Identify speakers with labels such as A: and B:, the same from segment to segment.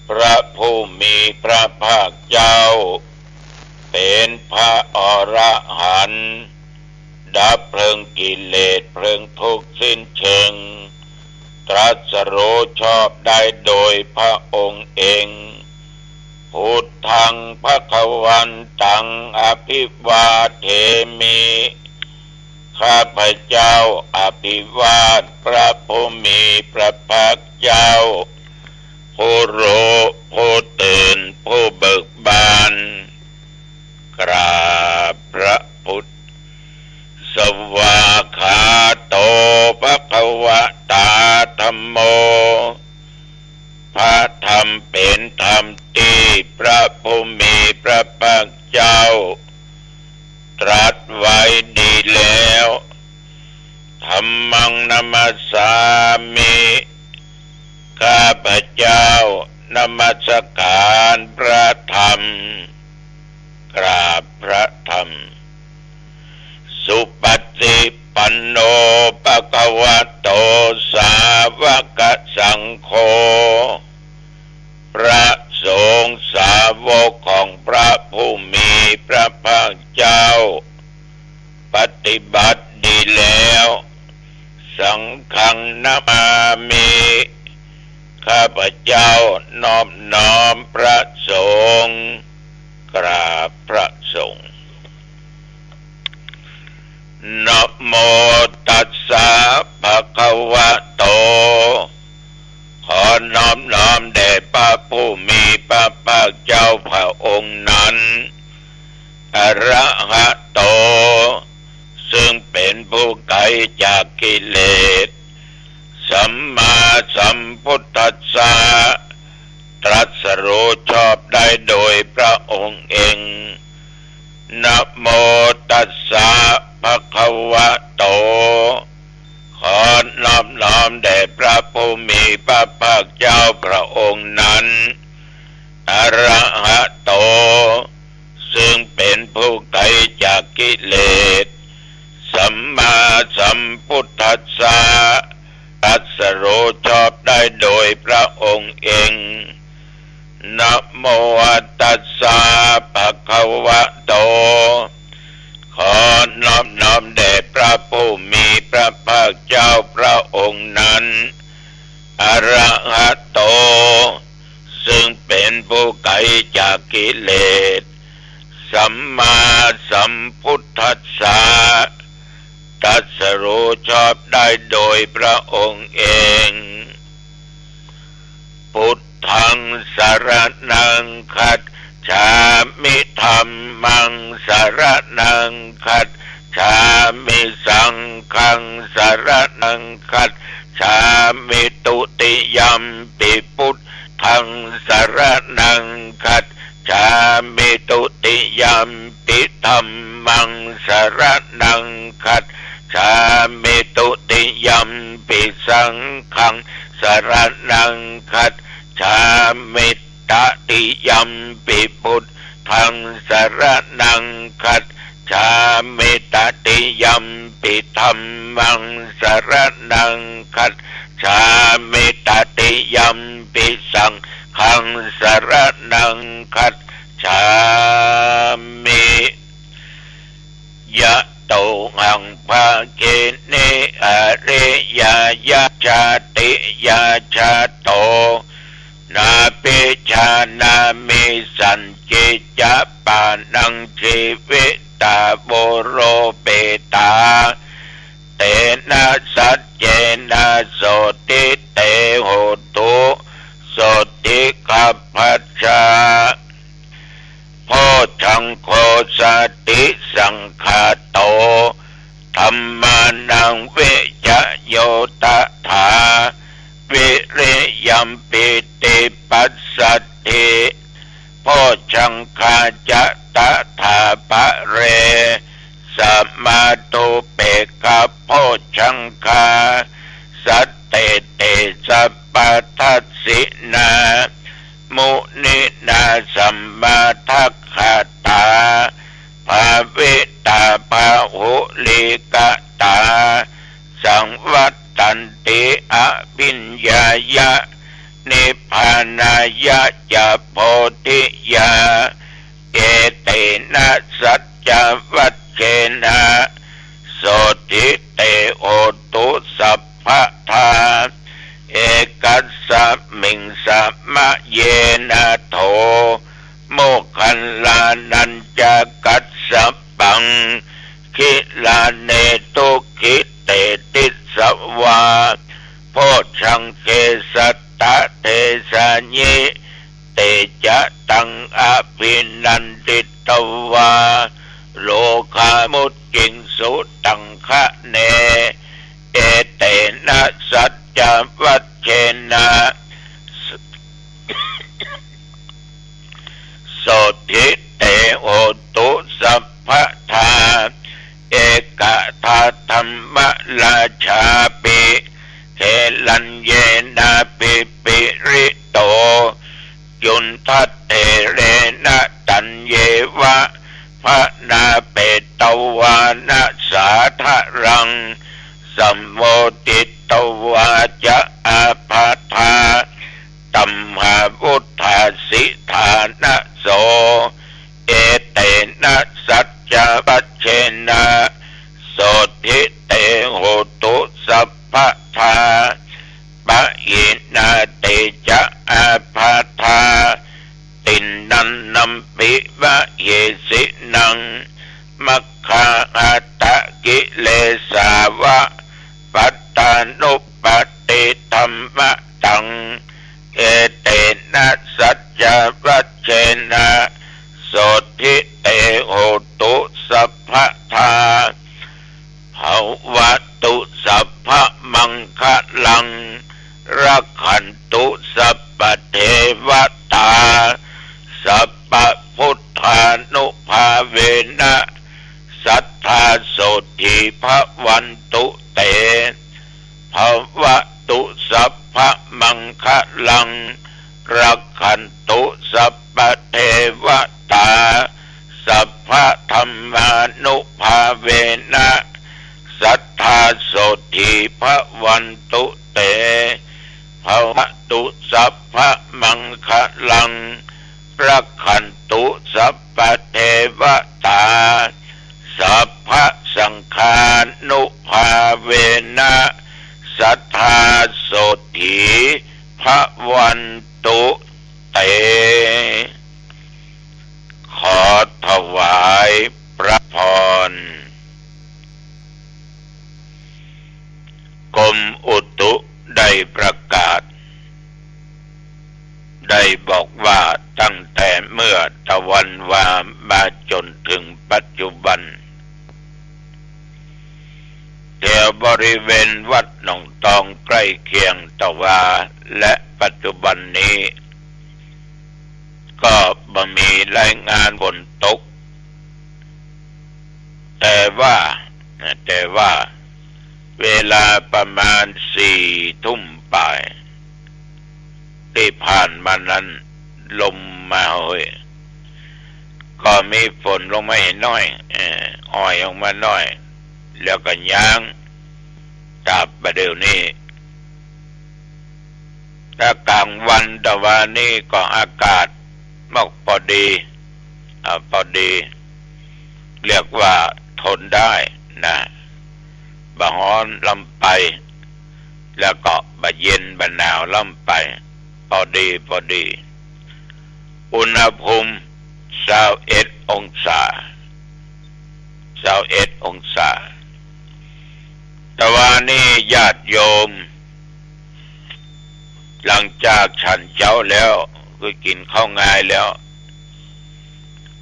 A: พระผู้มีพระภาคเจ้าเป็นพระอรหันต์ดับเพลิงกิเลสเพลิงทุกข์สิ้นเชิงตรัสรู้ชอบได้โดยพระองค์เองพุทธังภวันตังอภิวาเทมิข้าพเจ้าอภิวาทพระผู้มีพระภาคเจ้าผู้รู้ผู้ตื่นผู้เบิกบานกราบพระพุทธสวากขาโตภควตาธัมโมพระธรรมเป็นธรรมที่พระผู้มีพระภาคเจ้าตรัสไว้ดีแล้วธัมมังนัมสสามิข้าพเจ้านมัสการพระธรรมกราบพระธรรมสุปฏิปันโนภควโตสาวกสังโฆพระสงฆ์สาวกของพระผู้มีพระภาคเจ้าปฏิบัติดีแล้วสังฆังนามามิข้าพเจ้านอบน้อมพระสงฆ์กราบพระสงฆ์นะโมตัสสะภะคะวะโตขอน้อมน้อมแด่พระผู้มีพระภาคเจ้าพระองค์นั้นอรหะโตซึ่งเป็นผู้ไกลจากกิเลสสัมมาสัมพุทธัสสะตรัสรู้ชอบได้โดยพระองค์เองนะโมตัสสะภะคะวะโตขอน้อมน้อมแด่พระผู้มีพระภาคเจ้าพระองค์นั้นอรหะโตซึ่งเป็นผู้ไกลจากกิเลสสัมมาสัมพุทธัสสะตรัสรู้ชอบได้โดยพระองค์เองนะโมตัสสะภะคะวะโตขอน้อมน้อมแด่พระผู้มีพระภาคเจ้าพระองค์นั้นอรหะโตซึ่งเป็นผู้ไกลจากกิเลสสัมมาสัมพุทธัสสะตรัสรู้ชอบได้โดยพระองค์เองพุทธังสรณังคัจฉามิธัมมังสรณังคัจฉามิสังฆังสรณังคัจฉามิตุติยัมปิพุทธังสรณังคัจฉามิตุติยัมปิธัมมังสรณังคัจฉามิตุติยัมปิสังฆังสรณังคัจฉามิตติยัมปิพุทธังสรณังคัจฉามิตติยัมปิธัมมังสรณังคัจฉามิตติยัมปิสังฆังสรณังคัจฉามิยะโตหังภาเกเนอริยยะชาติยาชาโตนาปิชานามิสันจิจปานังชีวิตาโบโรเปตาเตนะสัจเจนะโสติเตโหตุโสติกัปปัจจาโพชังโคสติสังฆาโตธัมมานังเวจโยตถาวิริยัมปิติปัสสัตถิโพชังคาจะตถาปะเรสัมมาตุเปกะโพชังคาสัตเตเตสัพพทัสสินามุนินาสัมมาทัคขตาภาวิตาภาหุลิกตาสังวัตตันติอภิญญายะนิพพ พานายะจะโพธิยาเอเตนะสัจจวัชเชนะโสติเตโอตุสัพพะทาเอกัสสะมิงสัมมะเยนะโทโมคันลานันจะกัสสะปังคิลาเนตุคิเตติสวาโพชังเกสัตตะเทสานิเตจะตังอภินันติตวาโลกามุตจิงสุตังคะเนเอเตนะสัจจวัชเชนะโสติเตโอตุสัพพะทาเอกทาธรรมราชาปิเทลัญเยนะปิปิริโตยุนทัตเตเรนะตัญเยวะพระนาเปตวานะสาทะรังสัมโมติตวาจะอาภาธาตัมหาวุธาสิธานะโสเอเตนะสัจจวัชเชนะโสทิเตโหตุสัพพะทาปะยินาเตจะอาภาธาตินนันนัมปิวะเยสินังมัคคาอัตตะกิเลสาวะปัตตานุปติธรรมะตังเอเตนะสัจจวัชเชนะโสทิเตโหตุสัพพะทาภวัตุสัพพะมังคะลังรักขันตุสัพพเทวตาสัพพพุทธานุภาเวนะสัทธาโสติภวันตุเตภวตุสัพพะมังคะลังรักขันตุสัพพเทวตาสัพพะธรรมานุภาเวนะสัทธาโสติภวันตุเตภวตุสัพพะมังคะลังรักขันตุสัพพเทวตาสัพพะสังฆานุภาเวนะสัทธาโสติภวันตุเตขอถวายพระพรกรมอุตุได้ประกาศได้บอกว่าตั้งแต่เมื่อตะวันวามาจนถึงปัจจุบันแถวบริเวณวัดหนองตองใกล้เคียงตะวาและปัจจุบันนี้ก็บ่มีรายงานฝนตกแต่ว่าเวลาประมาณ4 ทุ่มปลายที่ผ่านมานั้นลมมาก็มีฝนลงมาน้อยอ้อยออกมาน้อยแล้วก็ย้างจับประเดี๋ยวนี้ถ้ากลางวันตะวันนี้ก็อากาศมากพอดีเรียกว่าทนได้นะบะฮ้อนลำไปแล้วก็บะเย็นบะหนาวลำไปพอดีอุณหภูมิ21 องศาแต่ว่านี่ญาติโยมหลังจากฉันเจ้าแล้วคือกินข้าวง่ายแล้ว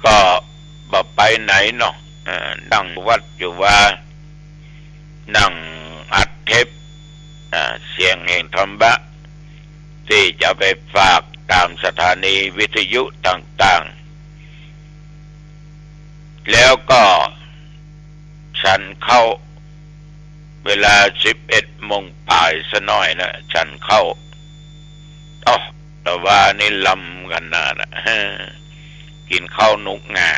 A: ก็บ่ไปไหนเนาะนั่งวัดอยู่ว่านั่งอัดเทปเสียงแห่งธรรมะที่จะไปฝากตามสถานีวิทยุต่างๆแล้วก็ฉันเข้าเวลา11 โมงป่ายซะหน่อยนะฉันเข้าแต่ว่านี่ลำกันนะกินข้าวนุกงา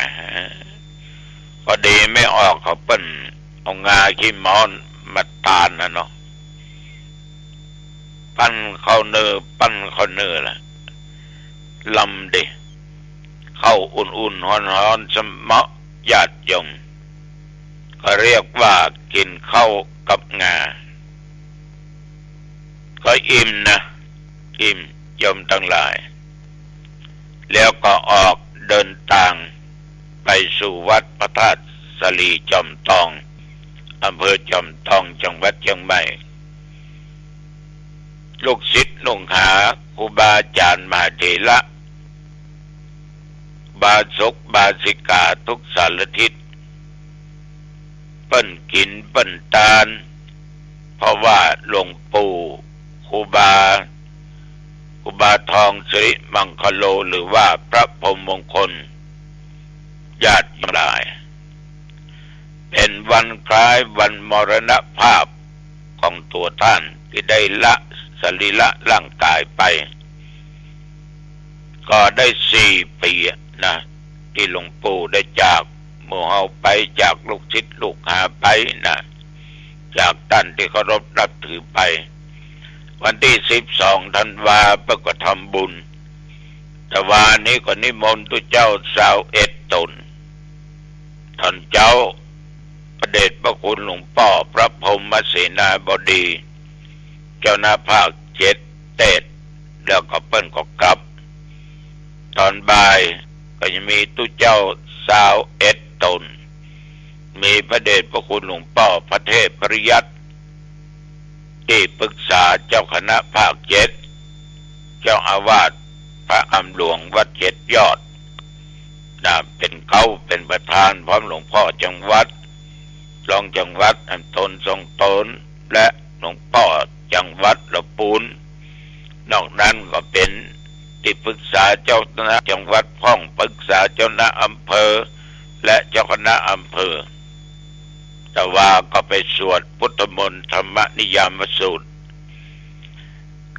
A: พอดีไม่ออกเขาเปิ้นเอางาขี้ม้อนมาตาลนะเนาะปั้นข้าวเนื้อล่ะ ลำเดเข้าอุ่นๆร้อนๆสมะญาติโยมก็เรียกว่ากินข้าวกับงาก็อิ่มนะอิ่มโยมทั้งหลายแล้วก็ออกเดินทางไปสู่วัดพระธาตุสลีจอมทองอำเภอจอมทองจังหวัดเชียงใหม่ลูกศิษย์ลูกหาครูบาอาจารย์มหาเถระบาศกบาสิกาทุกสารทิศเปิ้นกินเปิ้นตาลเพราะว่าหลวงปู่ครูบาทองสิริมังคโลหรือว่าพระพรหมมงคลญาติทั้งหลายเป็นวันคล้ายวันมรณภาพของตัวท่านที่ได้ละสรีระร่างกายไปก็ได้4 ปีนะที่หลวงปู่ได้จากหมู่เฮาไปจากลูกศิษย์ลูกหาไปนะจากท่านที่เคารพนับถือไปวันที่12 ธันวาคมก็ทำบุญแต่วานี้ก็นิมนต์ตุเจ้า21 ตนท่านเจ้าพระเดชพระคุณหลวงพ่อพระพรหมเสนาบดีเจ้าหน้าภาค7 เทศแล้วก็เปิ้นก็กลับตอนบ่ายก็จะมีตุเจ้า21 ตนมีพระเดชพระคุณหลวงพ่อพระเทพปริยัติที่ปรึกษาเจ้าคณะภาค7เจ้าอาวาสพระอำหลวงวัด7 ยอดเป็นเขาเป็นประธานพร้อมหลวงพ่อจังหวัดรองจังหวัดอันตนทรงตนและหลวงพ่อจังหวัดละปูนนอกนั้นก็เป็นที่ปรึกษาเจ้าคณะจังหวัดพ้องปรึกษาเจ้าคณะอำเภอและเจ้าคณะอำเภอแต่ว่าก็ไปสวดพุทธมนต์ธรรมนิยามสูตร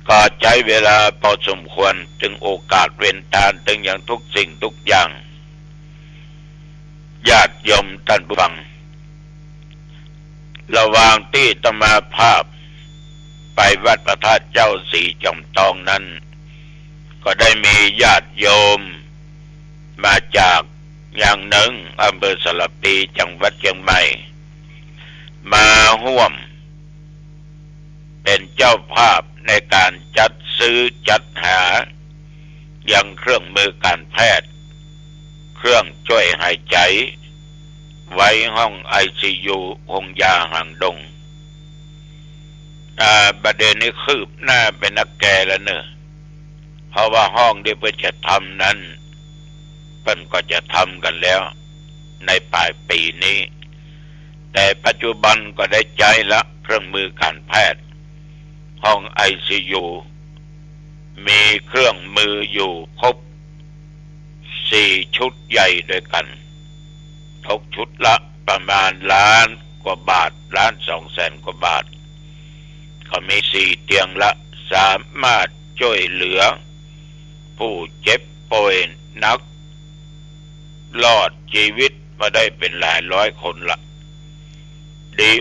A: ก็ใช้เวลาพอสมควรถึงโอกาสเว้นทานถึงอย่างทุกสิ่งทุกอย่างญาติโยมท่านผู้ฟังระหว่างที่อาตมาภาพไปวัดพระธาตุเจ้าสีจอมทองนั้นก็ได้มีญาติโยมมาจากอย่างหนึ่งอำเภอสระปีจังหวัดเชียงใหม่มาร่วมเป็นเจ้าภาพในการจัดซื้อจัดหายังเครื่องมือการแพทย์เครื่องช่วยหายใจไว้ห้อง ICU ห้องยาหางดงประเด็นนี้คืบหน้าเป็นนักแก่แล้วเนอะเพราะว่าห้องที่เพื่อจะทำนั้นเพิ่นก็จะทำกันแล้วในปลายปีนี้แต่ปัจจุบันก็ได้ใจละเครื่องมือการแพทย์ห้อง ICU มีเครื่องมืออยู่ครบ4 ชุดใหญ่ด้วยกันทุกชุดละประมาณ1,000,000 กว่าบาท1,200,000 กว่าบาทก็มี4 เตียงละสามารถช่วยเหลือผู้เจ็บป่วยหนักรอดชีวิตมาได้เป็นหลายร้อยคนละดี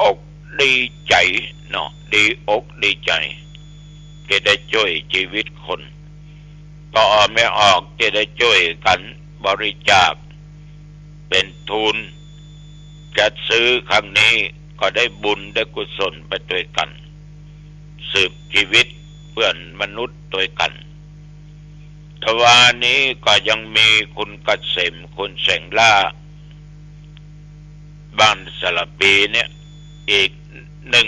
A: อกดีใจเนาะดีอกดีใจจะได้ช่วยชีวิตคนต่อไม่ออกจะได้ช่วยกันบริจาคเป็นทุนจัดซื้อครั้งนี้ก็ได้บุญได้กุศลไปด้วยกันสืบชีวิตเพื่อนมนุษย์ด้วยกันทวานี้ก็ยังมีคุณเกษมคุณแสงล่าบ้านสระปีเนี่ยอีก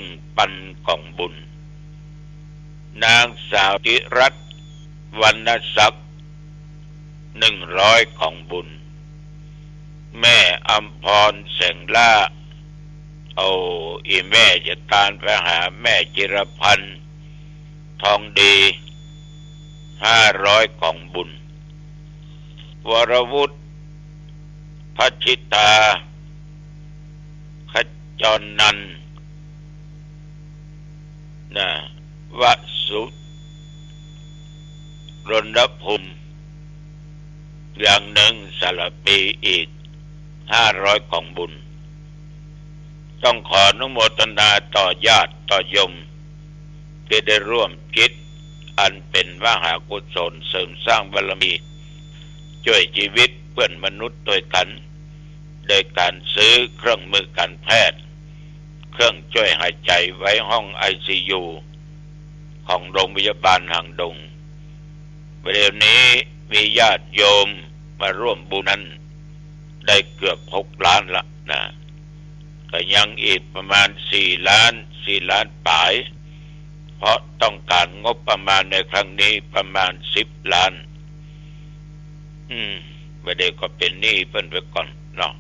A: 1,000 กล่องบุญนางสาวจิรัตน์วรรณศักดิ์100 กล่องบุญแม่อำพรแสงล่าอีแม่จะตามไปหาแม่จิรพันธ์ทองดี500 กล่องบุญวรวุฒิพัชิตาขจรนันท์วสุรณภูมิอย่างหนึ่งสารปีอีก500 กล่องบุญต้องขออนุโมทนาต่อญาติต่อโยมที่ได้ร่วมคิด อันเป็นมหากุศลเสริมสร้างบารมีช่วยชีวิตเพื่อนมนุษย์ด้วยกันโดยการซื้อเครื่องมือการแพทย์เครื่องช่วยหายใจไว้ห้อง ICU ของโรงพยาบาลหางดงประเดี๋ยวนี้มีญาติโยมมาร่วมบุญนั้นได้เกือบ6 ล้านละนะก็ยังอีกประมาณ4 ล้านปลายเพราะต้องการงบประมาณในครั้งนี้ประมาณ10 ล้านประเดี๋ยวก็เป็นหนี้เพิ่นไปก่อนเนาะ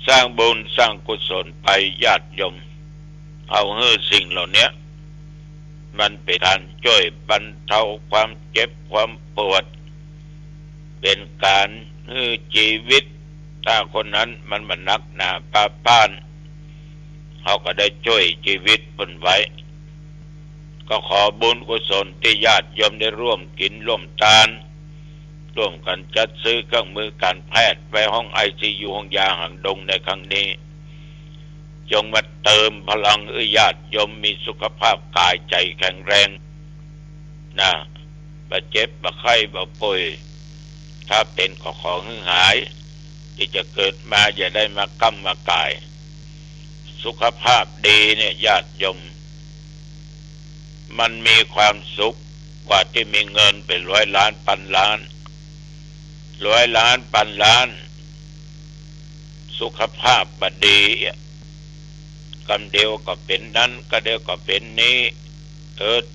A: สร้างบุญสร้างกุศลไปญาติโยมเอาสิ่งเหล่านี้มันเป็นการช่วยบรรเทาความเจ็บความปวดเป็นการชีวิตถ้าคนนั้นมันหนักหนาป้านเขาก็ได้ช่วยชีวิตเพิ่นไว้ก็ขอบุญกุศลที่ญาติโยมได้ร่วมกินร่วมทานร่วมกันจัดซื้อเครื่องมือการแพทย์ไว้ห้อง ICU ห้องยาหางดงในครั้งนี้จงมาเติมพลังญาติโยมมีสุขภาพกายใจแข็งแรงนะบ่เจ็บบ่ไข้บ่ป่วยถ้าเป็นก็ขอให้หายที่จะเกิดมาอย่าได้มากำมากายสุขภาพดีเนี่ยญาติโยมมันมีความสุขกว่าที่มีเงินเป็น100 ล้านพันล้าน100 ล้านพันล้านสุขภาพบดีกำเดียวก็เป็นนั้นก็เดียวก็เป็นนี้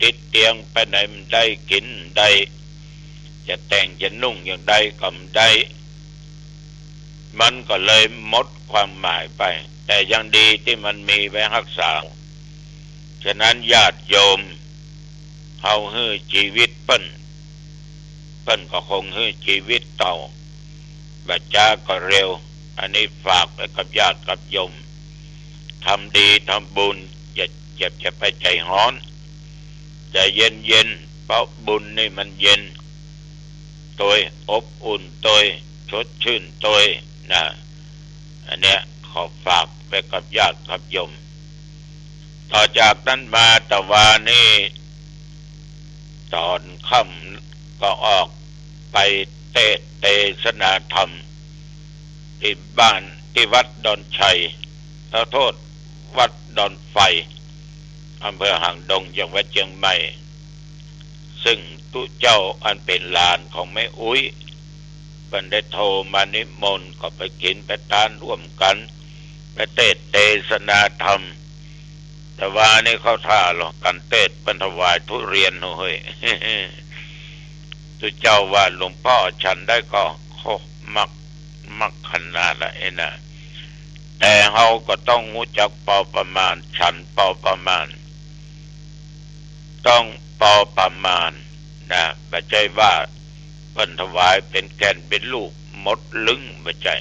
A: ติดเตียงไปไหนมันได้กินได้จะแต่งจะนุ่งอย่างใดก็ได้มันก็เลยหมดความหมายไปแต่ยังดีที่มันมีไว้รักษาฉะนั้นญาติโยมเฮาฮื้อชีวิตเปิ้นก็คงฮื้อชีวิตเต่าบัดจาก็เร็วอันนี้ฝากไว้กับญาติกับโยมทำดีทำบุญอย่าไปใจร้อนใจเย็นเพราะบุญนี่มันเย็นตัวอบอุ่นตัวชดชื่นตัวนะอันเนี้ยขอฝากไว้กับญาติกับโยมต่อจากนั้นมาตะวันนี้ตอนค่ำก็ออกไปเทศนาธรรมที่บ้านที่วัดดอนชัยโทษวัดดอนไฟอำเภอหางดงจังหวัดเชียงใหม่ซึ่งตุเจ้าอันเป็นหลานของแม่อุ้ยเพิ่นได้โทรมานิมนต์ก็ไปกินไปทานร่วมกันไปเทศนาธรรมแต่ว่านี่เขาท่าหรอกกันบรรถวายทุเรียนเฮ้ยตุเจ้าว่าหลวงพ่อฉันได้ก็มักขนาดละนะแต่เฮาก็ต้องรู้จักพอประมาณฉันพอประมาณต้องพอประมาณนะไม่ใช่ว่าเพิ่นถวายเป็นแก่นเป็นลูกหมดลึงไม่ใช่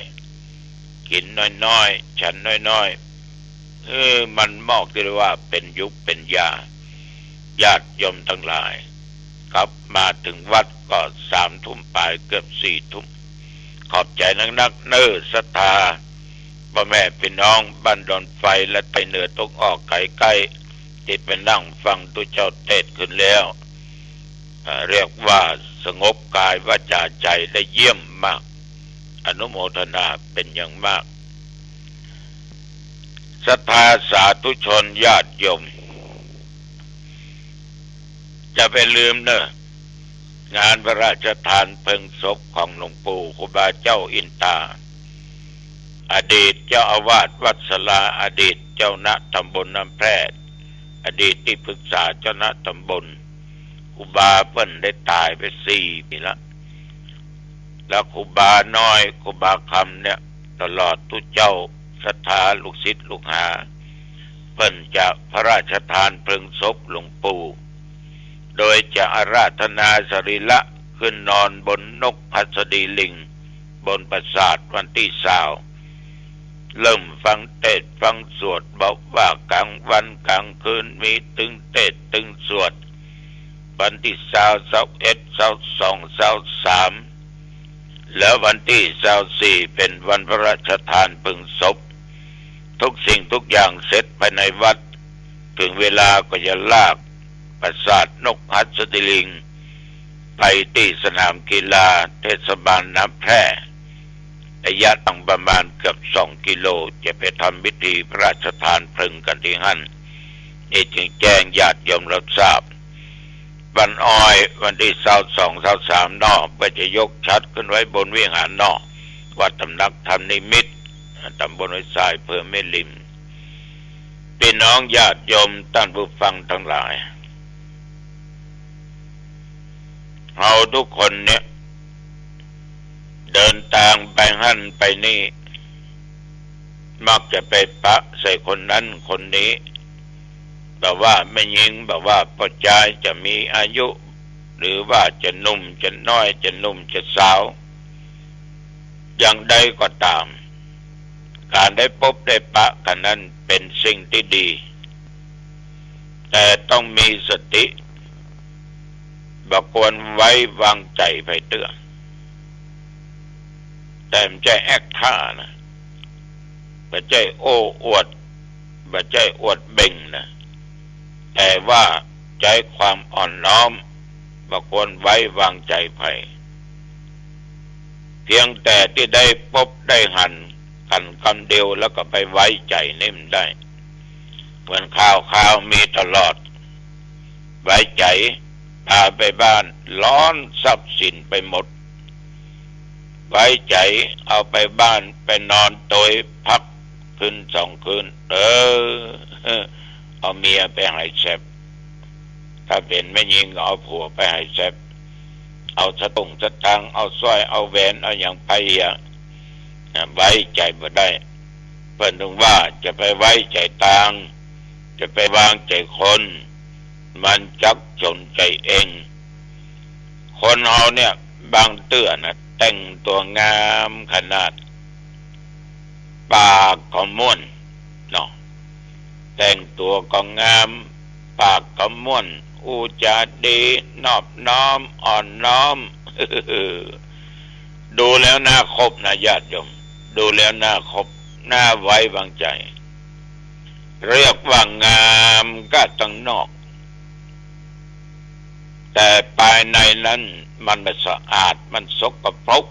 A: กินน้อยๆฉันน้อยๆมันมอกที่ว่าเป็นยุคเป็นยาญาติโยมทั้งหลายครับมาถึงวัดก็3 ทุ่มปลายเกือบ4 ทุ่มขอบใจนักศรัทธาพ่อแม่พี่น้องบ้านดอนไฟและไปเหนือตกออกไกลๆที่ไปนั่งฟังตุเจ้าเทศขึ้นแล้วเรียกว่าสงบกายวาจาใจได้เยี่ยมมากอนุโมทนาเป็นอย่างมากศรัทธาสาธุชนญาติโยมจะไปลืมเนอะงานพระราชทานเพลิงศพของหลวงปู่ครูบาเจ้าอินตาอดีตเจ้าอาวาสวัดสลาอดีตเจ้าณตำบลน้ำแพร่อดีตที่ปรึกษาเจ้าณตำบลครูบาเพิ่นได้ตายไป4 ปีแล้วครูบาน้อยครูบาคำเนี่ยตลอดทุกเจ้าศรัทธาลูกศิษย์ลูกหาเพิ่นจะพระราชทานเพลิงศพหลวงปู่โดยจะอาราธนาสรีระขึ้นนอนบนนกหัสดีลิงบนปราสาทวันที่20เริ่มฟังเทศฟังสวดบอกว่ากลางวันกลางคืนมีตึงเทศตึงสวดวันที่21 22 23แล้ววันที่24เป็นวันพระราชทานเพลิงศพทุกสิ่งทุกอย่างเสร็จภายในวัดถึงเวลาก็จะลากไป ปราสาทนกหัสดิลิงไปที่สนามกีฬาเทศบาลน้ำแพร่ระยะทางประมาณเกือบ2 กิโลจะไปทำพิธีพระราชทานเพลิงกันที่นั่นนี่จึงแจ้งญาติโยมรับทราบวันอ้อยวันที่22 23นอกก็จะยกชัดขึ้นไว้บนวิหารนอกวัดตำนักธรรมนิมิตรตำบลห้วยทรายอำเภอแม่ริมพี่น้องญาติโยมท่านผู้ฟังทั้งหลายเราทุกคนเนี่ยเดินทางไปหั่นไปนี่มักจะไปปะใส่คนนั้นคนนี้แบบว่าไม่ยิงแบบว่าพอใจจะมีอายุหรือว่าจะหนุ่มจะน้อยจะหนุ่มจะสาวอย่างใดก็ตามการได้พบได้ปะกันนั้นเป็นสิ่งที่ดีแต่ต้องมีสติบ่ควรไว้วางใจไปเตื้อแต่ไม่ใช่แอคท่านะไม่ใช่โอ้อวดไม่ใช่อวดเบ่งนะแต่ว่าใจความอ่อนน้อมบ่ควรไว้วางใจไปเพียงแต่ที่ได้พบได้หันกันคำเดียวแล้วก็ไปไว้ใจนิ่มได้เหมือนข่าวมีตลอดไว้ใจพาไปบ้านร้อนทรัพย์สินไปหมดไว้ใจเอาไปบ้านไปนอนโดยพักคืน2 คืนเอาเมียไปให้แซ่บถ้าเป็นแม่ยิงก็เอาผัวไปให้แซ่บเอาสตุ้งสตางค์เอาสร้อยเอาแหวนเอาอย่างไปไว้ใจบ่ได้เพิ่นถึงว่าจะไปไว้ใจตางจะไปวางใจคนมันจักจนใจเองคนเฮาเนี่ยบางเตื้อนะแต่งตัวงามขนาดปากก็ม่วนเนาะแต่งตัวก็งามปากก็ม่วนอุจาดีนอบน้อมอ่อนน้อม ดูแล้วน่าคบนะญาติโยมดูแล้วน่าคบน่าไว้วางใจเรียกว่างามก็ตั้งนอกแต่ภายในนั้นมันไม่สะอาดมันสกปรก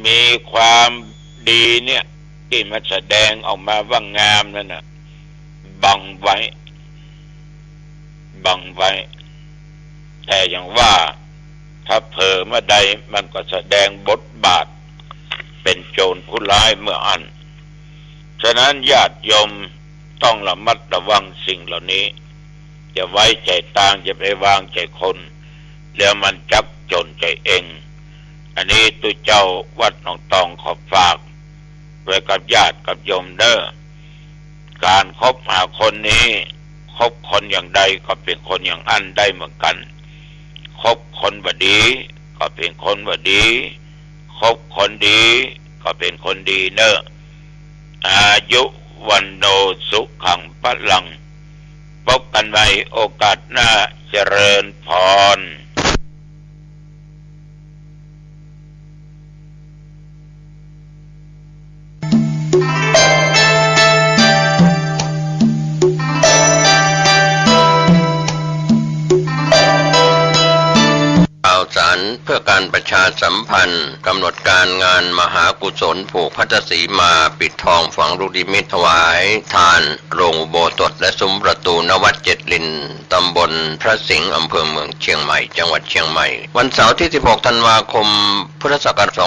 A: มีความดีเนี่ยที่มันแสดงออกมาว่างามนั่นน่ะบังไว้แต่อย่างว่าถ้าเผลอเมื่อใดมันก็แสดงบทบาทเป็นโจรผู้ร้ายเมื่ออันฉะนั้นญาติโยมต้องระมัดระวังสิ่งเหล่านี้จะไว้ใจตางจะไปวางใจคนแล้วมันจักจนใจเองอันนี้ตุเจ้าวัดหนองตองขอฝากไว้กับญาติกับโยมเด้อการคบหาคนนี้คบคนอย่างใดก็เป็นคนอย่างอันได้เหมือนกันคบคนบ่ดีก็เป็นคนบ่ดีคบคนดีก็เป็นคนดีเด้ออายุวันโนสุขังพลังพบกันใหม่โอกาสหน้าเจริญพร
B: เพื่อการประชาสัมพันธ์กำหนดการงานมหากุศลผูกพัทสีมาปิดทองฝังลูกนิมิตถวายทานโรงอุโบสถและซุ้มประตูณวัดเจ็ดลินตำบลพระสิงห์อำเภอเมืองเชียงใหม่จังหวัดเชียงใหม่วันเสาร์ที่16ธันวาคมพุทธศักราช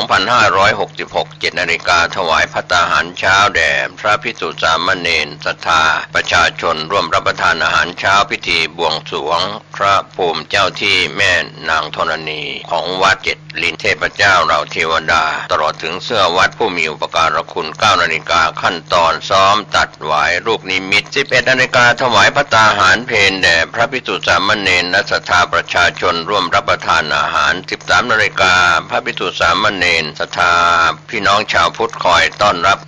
B: 2566 7 นาฬิกาถวายภัตตาหารเช้าแด่พระภิกษุสามเณรศรัทธาประชาชนร่วมรับประทานอาหารเช้าพิธีบวงสรวงพระภูมิเจ้าที่แม่นางธรณีของวัดเจ็ดลินเทพเจ้าเราเทวดาตลอดถึงเสื้อวัดผู้มีอุปการะคุณ 9 นาฬิกาขั้นตอนซ้อมตัดหวายรูปนิมิต 11 นาฬิกาถวายภัตตาหารเพลแด่พระภิกษุสามเณรและศรัทธาประชาชนร่วมรับประทานอาหาร 13 นาฬิกาพระภิกษุสามเณรศรัทธาพี่น้องชาวพุทธคอยต้อนรับ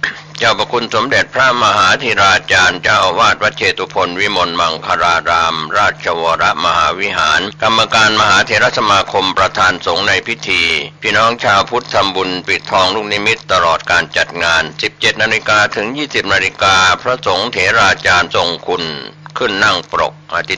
B: เจ้าพระคุณสมเด็จพระมหาธีราจารย์เจ้าอาวาสวัดเชตุพนวิมลมังคลารามราชวรมหาวิหารกรรมการมหาเถรสมาคมประธานสงฆ์ในพิธีพี่น้องชาวพุทธทำบุญปิดทองลูกนิมิตตลอดการจัดงาน 17 นาฬิกาถึง 20 นาฬิกาพระสงฆ์เถราจารย์ทรงคุณขึ้นนั่งปรกอธิ